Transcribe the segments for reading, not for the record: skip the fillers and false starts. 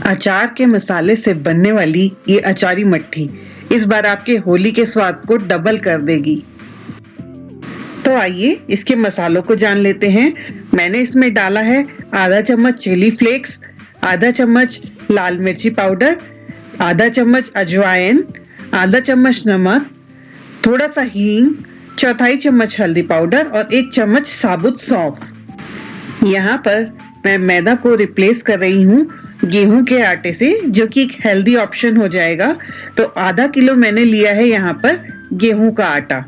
अचार के मसाले से बनने वाली ये अचारी मट्ठी इस बार आपके होली के स्वाद को डबल कर देगी। तो आइए इसके मसालों को जान लेते हैं। मैंने इसमें डाला है आधा चम्मच चिली फ्लेक्स, आधा चम्मच लाल मिर्ची पाउडर, आधा चम्मच अजवाइन, आधा चम्मच नमक, थोड़ा सा हींग, चौथाई चम्मच हल्दी पाउडर और 1 चम्मच साबुत सौंफ। यहाँ पर मैं मैदा को रिप्लेस कर रही हूँ गेहूं के आटे से, जो कि एक हेल्दी ऑप्शन हो जाएगा। तो आधा किलो मैंने लिया है यहाँ पर गेहूं का आटा।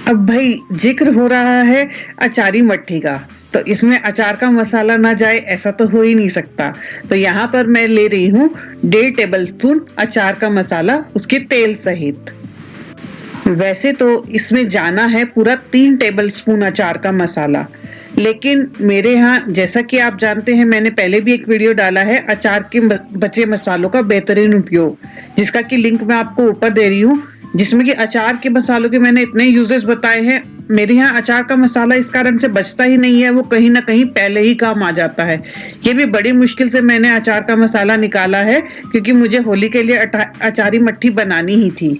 अब भाई जिक्र हो रहा है अचारी मट्ठी का, तो इसमें अचार का मसाला ना जाए ऐसा तो हो ही नहीं सकता। तो यहाँ पर मैं ले रही हूँ 1.5 टेबलस्पून अचार का मसाला, उसके तेल सहित। वैसे तो इसमें जाना है पूरा 3 टेबलस्पून अचार का मसाला, लेकिन मेरे यहाँ जैसा कि आप जानते हैं, मैंने पहले भी एक वीडियो डाला है अचार के बचे मसालों का बेहतरीन उपयोग, जिसका कि लिंक मैं आपको ऊपर दे रही हूँ, जिसमें कि अचार के मसालों के मैंने इतने यूजेस बताए हैं। मेरे यहाँ अचार का मसाला इस कारण से बचता ही नहीं है, वो कहीं ना कहीं पहले ही काम आ जाता है। ये भी बड़ी मुश्किल से मैंने अचार का मसाला निकाला है, क्योंकि मुझे होली के लिए अचारी मट्ठी बनानी ही थी।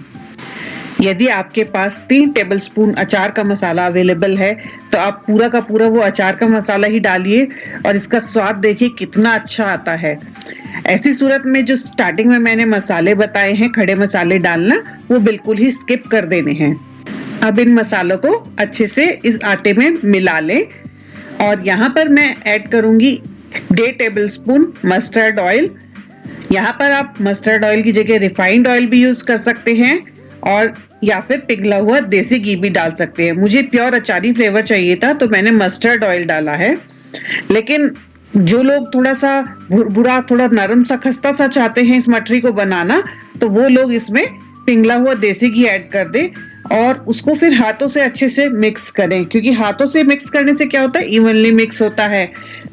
यदि आपके पास 3 टेबलस्पून अचार का मसाला अवेलेबल है तो आप पूरा का पूरा वो अचार का मसाला ही डालिए और इसका स्वाद देखिए कितना अच्छा आता है। ऐसी सूरत में जो स्टार्टिंग में मैंने मसाले बताए हैं, खड़े मसाले डालना, वो बिल्कुल ही स्किप कर देने हैं। अब इन मसालों को अच्छे से इस आटे में मिला लें और यहाँ पर मैं ऐड करूंगी 1.5 टेबलस्पून मस्टर्ड ऑयल। यहाँ पर आप मस्टर्ड ऑयल की जगह रिफाइंड ऑयल भी यूज कर सकते हैं और या फिर पिघला हुआ देसी घी भी डाल सकते हैं। मुझे प्योर अचारी फ्लेवर चाहिए था तो मैंने मस्टर्ड ऑयल डाला है, लेकिन जो लोग थोड़ा सा भुरभुरा, थोड़ा नरम सा, खस्ता सा चाहते हैं इस मठरी को बनाना, तो वो लोग इसमें पिघला हुआ देसी घी ऐड कर दें और उसको फिर हाथों से अच्छे से मिक्स करें, क्योंकि हाथों से मिक्स करने से क्या होता है, इवनली मिक्स होता है।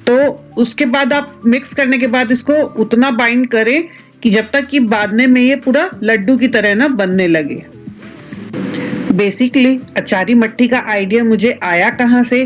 तो उसके बाद आप मिक्स करने के बाद इसको उतना बाइंड करें कि जब तक कि बांधने में ये पूरा लड्डू की तरह ना बनने लगे। बेसिकली अचारी मट्ठी का आइडिया मुझे आया कहाँ से?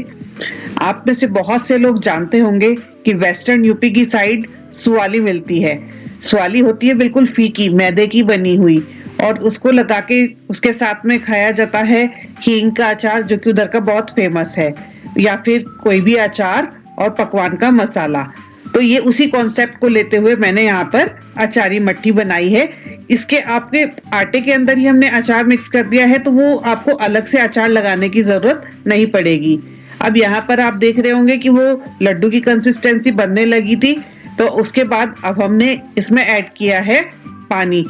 आप में से बहुत से लोग जानते होंगे कि वेस्टर्न यूपी की साइड सुवाली मिलती है। सुवाली होती है बिल्कुल फीकी मैदे की बनी हुई, और उसको लगा के उसके साथ में खाया जाता है हींग का अचार, जो कि उधर का बहुत फेमस है, या फिर कोई भी अचार और पकवान का मसाला। तो ये उसी कॉन्सेप्ट को लेते हुए मैंने यहाँ पर अचारी मट्ठी बनाई है। इसके आपके आटे के अंदर ही हमने अचार मिक्स कर दिया है, तो वो आपको अलग से अचार लगाने की जरूरत नहीं पड़ेगी। अब यहाँ पर आप देख रहे होंगे कि वो लड्डू की कंसिस्टेंसी बनने लगी थी, तो उसके बाद अब हमने इसमें ऐड किया है पानी।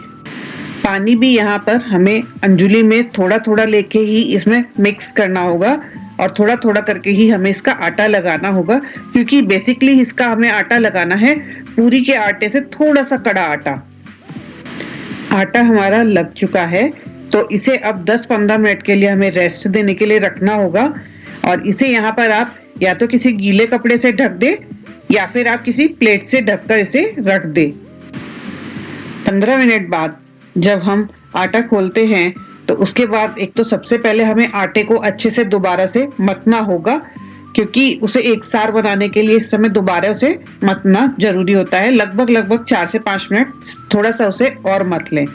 पानी भी यहाँ पर हमें अंजुली में थोड़ा थोड़ा लेके ही इसमें मिक्स करना होगा और थोड़ा थोड़ा करके ही हमें इसका आटा लगाना होगा, क्योंकि बेसिकली इसका हमें आटा लगाना है पूरी के आटे से थोड़ा सा कड़ा आटा। आटा हमारा लग चुका है, तो इसे अब 10-15 मिनट के लिए हमें रेस्ट देने के लिए रखना होगा। और इसे यहाँ पर आप या तो किसी गीले कपड़े से ढक दे या फिर आप किसी प्लेट से ढककर इसे रख दे। 15 मिनट बाद जब हम आटा खोलते हैं तो उसके बाद एक तो सबसे पहले हमें आटे को अच्छे से दोबारा से मतना होगा, क्योंकि उसे एक सार बनाने के लिए इस समय दोबारा उसे मतना जरूरी होता है। लगभग 4 से 5 मिनट थोड़ा सा उसे और मत लें।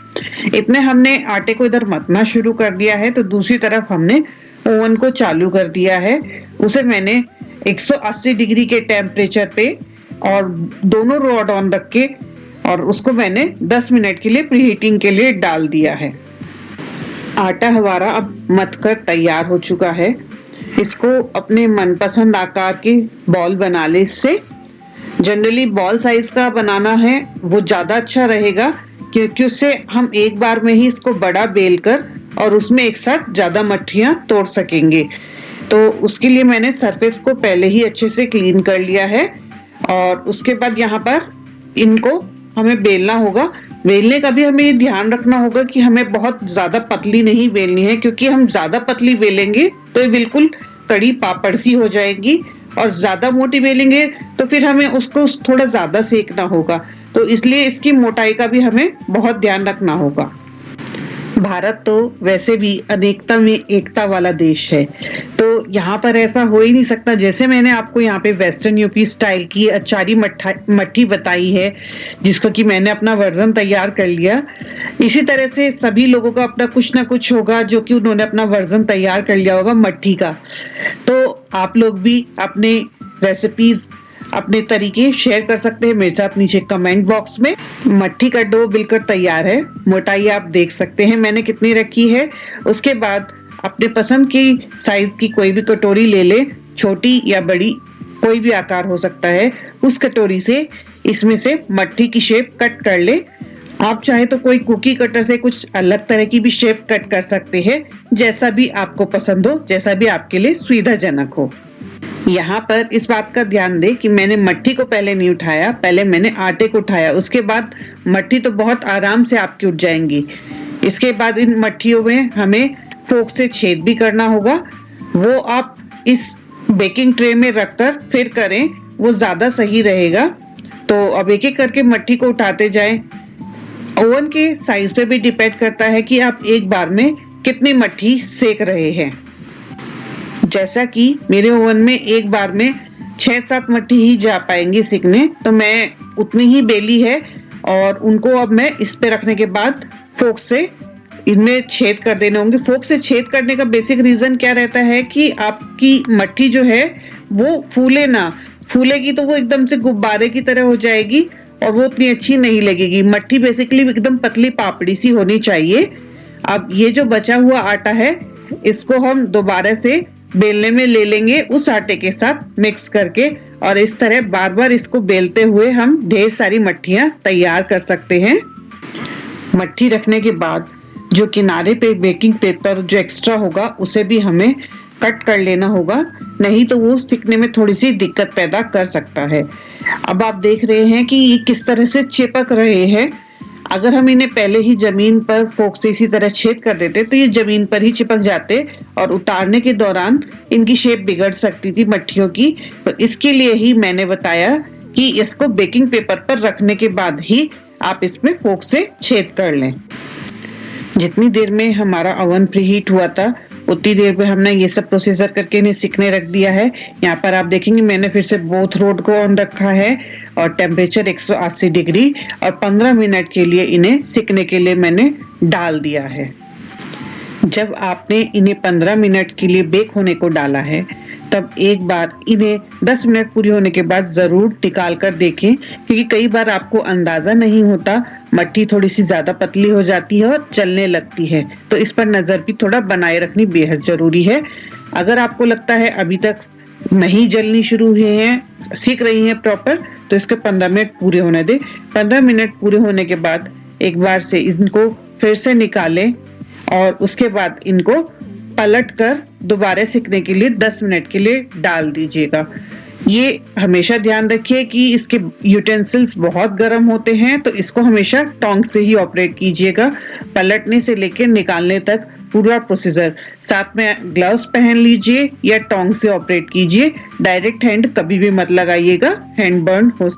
इतने हमने आटे को इधर मतना शुरू कर दिया है, तो दूसरी तरफ हमने ओवन को चालू कर दिया है। उसे मैंने 180 डिग्री के टेम्परेचर पे और दोनों रॉड ऑन रख के और उसको मैंने 10 मिनट के लिए प्रीहीटिंग के लिए डाल दिया है। आटा हमारा अब मथकर तैयार हो चुका है। इसको अपने मनपसंद आकार की बॉल बना ले। इससे जनरली बॉल साइज का बनाना है, वो ज़्यादा अच्छा रहेगा, क्योंकि उससे हम एक बार में ही इसको बड़ा बेल कर और उसमें एक साथ ज़्यादा मट्ठियाँ तोड़ सकेंगे। तो उसके लिए मैंने सरफेस को पहले ही अच्छे से क्लीन कर लिया है और उसके बाद यहाँ पर इनको हमें बेलना होगा। बेलने का भी हमें ध्यान रखना होगा कि हमें बहुत ज्यादा पतली नहीं बेलनी है, क्योंकि हम ज्यादा पतली बेलेंगे तो ये बिल्कुल कड़ी पापड़ सी हो जाएगी, और ज्यादा मोटी बेलेंगे तो फिर हमें उसको थोड़ा ज्यादा सेकना होगा। तो इसलिए इसकी मोटाई का भी हमें बहुत ध्यान रखना होगा। भारत तो वैसे भी अनेकता में एकता वाला देश है, तो यहाँ पर ऐसा हो ही नहीं सकता। जैसे मैंने आपको यहाँ पे वेस्टर्न यूपी स्टाइल की अचारी मट्ठी बताई है, जिसको कि मैंने अपना वर्जन तैयार कर लिया, इसी तरह से सभी लोगों का अपना कुछ ना कुछ होगा जो कि उन्होंने अपना वर्जन तैयार कर लिया होगा मट्ठी का। तो आप लोग भी अपने रेसिपीज, अपने तरीके शेयर कर सकते हैं मेरे साथ नीचे कमेंट बॉक्स में। मट्ठी का डो बिल्कुल तैयार है, मोटाई आप देख सकते हैं मैंने कितनी रखी है। उसके बाद अपने पसंद की साइज की कोई भी कटोरी ले ले, छोटी या बड़ी कोई भी आकार हो सकता है। उस कटोरी से इसमें से मट्ठी की शेप कट कर ले। आप चाहे तो कोई कुकी कटर से कुछ अलग तरह की भी शेप कट कर सकते हैं, जैसा भी आपको पसंद हो, जैसा भी आपके लिए सुविधाजनक हो। यहाँ पर इस बात का ध्यान दे कि मैंने मट्ठी को पहले नहीं उठाया, पहले मैंने आटे को उठाया। उसके बाद मट्ठी तो बहुत आराम से आपकी उठ जाएंगी। इसके बाद इन मट्ठियों में हमें फोक से छेद भी करना होगा। वो आप इस बेकिंग ट्रे में रखकर फिर करें, वो ज़्यादा सही रहेगा। तो अब एक एक करके मट्ठी को उठाते जाएं। ओवन के साइज पे भी डिपेंड करता है कि आप एक बार में कितनी मट्ठी सेक रहे हैं। जैसा कि मेरे ओवन में एक बार में 6-7 मट्ठी ही जा पाएंगी सिकने, तो मैं उतनी ही बेली है और उनको अब मैं इस पे रखने के बाद फोक से इनमें छेद कर देने होंगे। फोक से छेद करने का बेसिक रीजन क्या रहता है कि आपकी मट्ठी जो है वो फूले ना, फूलेगी तो वो एकदम से गुब्बारे की तरह हो जाएगी और वो उतनी अच्छी नहीं लगेगी। मट्ठी बेसिकली एकदम पतली पापड़ी सी होनी चाहिए। अब ये जो बचा हुआ आटा है इसको हम दोबारा से बेलने में ले लेंगे उस आटे के साथ मिक्स करके, और इस तरह बार बार इसको बेलते हुए हम ढेर सारी मट्ठियाँ तैयार कर सकते हैं। मट्ठी रखने के बाद जो किनारे पे बेकिंग पेपर जो एक्स्ट्रा होगा उसे भी हमें कट कर लेना होगा, नहीं तो वो सिकने में थोड़ी सी दिक्कत पैदा कर सकता है। अब आप देख रहे हैं कि ये किस तरह से चिपक रहे हैं। अगर हम इन्हें पहले ही जमीन पर फोक से इसी तरह छेद कर देते तो ये जमीन पर ही चिपक जाते और उतारने के दौरान इनकी शेप बिगड़ सकती थी मट्ठियों की। तो इसके लिए ही मैंने बताया कि इसको बेकिंग पेपर पर रखने के बाद ही आप इसमें फोक से छेद कर लें। जितनी देर में हमारा ओवन प्री हीट हुआ था उतनी देर में हमने ये सब प्रोसीजर करके इन्हें सिकने रख दिया है। यहाँ पर आप देखेंगे मैंने फिर से बोथ रोड को ऑन रखा है और टेम्परेचर 180 डिग्री, और 15 मिनट के लिए इन्हें सिकने के लिए मैंने डाल दिया है। जब आपने इन्हें 15 मिनट के लिए बेक होने को डाला है तब एक बार इन्हें 10 मिनट पूरी होने के बाद ज़रूर निकाल कर देखें, क्योंकि कई बार आपको अंदाज़ा नहीं होता, मट्ठी थोड़ी सी ज़्यादा पतली हो जाती है और जलने लगती है। तो इस पर नज़र भी थोड़ा बनाए रखनी बेहद ज़रूरी है। अगर आपको लगता है अभी तक नहीं जलनी शुरू हुई हैं, सीख रही हैं प्रॉपर, तो इसके 15 मिनट पूरे होने दें। 15 मिनट पूरे होने के बाद एक बार से इनको फिर से निकालें और उसके बाद इनको पलट कर दोबारा सिकने के लिए 10 मिनट के लिए डाल दीजिएगा। ये हमेशा ध्यान रखिए कि इसके यूटेंसिल्स बहुत गर्म होते हैं, तो इसको हमेशा टोंग से ही ऑपरेट कीजिएगा। पलटने से लेकर निकालने तक पूरा प्रोसीजर। साथ में ग्लव्स पहन लीजिए या टोंग से ऑपरेट कीजिए। डायरेक्ट हैंड कभी भी मत लगाइएगा, हैंड बर्न हो।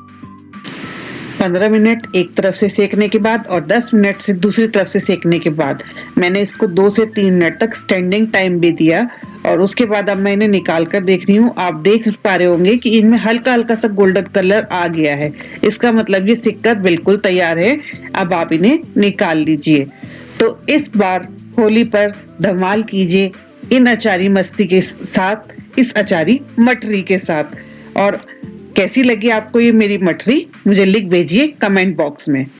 15 मिनट एक तरफ से सेकने के बाद और 10 मिनट से दूसरी तरफ से सेकने के बाद मैंने इसको 2 से 3 मिनट तक स्टैंडिंग टाइम भी दिया, और उसके बाद अब मैं इन्हें निकाल कर देख रही हूँ। आप देख पा रहे होंगे कि इनमें हल्का हल्का सा गोल्डन कलर आ गया है। इसका मतलब ये सिककर बिल्कुल तैयार है। अब आप इन्हें निकाल लीजिए। तो इस बार होली पर धमाल कीजिए इन अचारी मस्ती के साथ, इस अचारी मटरी के साथ। और कैसी लगी आपको ये मेरी मटरी, मुझे लिख भेजिए कमेंट बॉक्स में।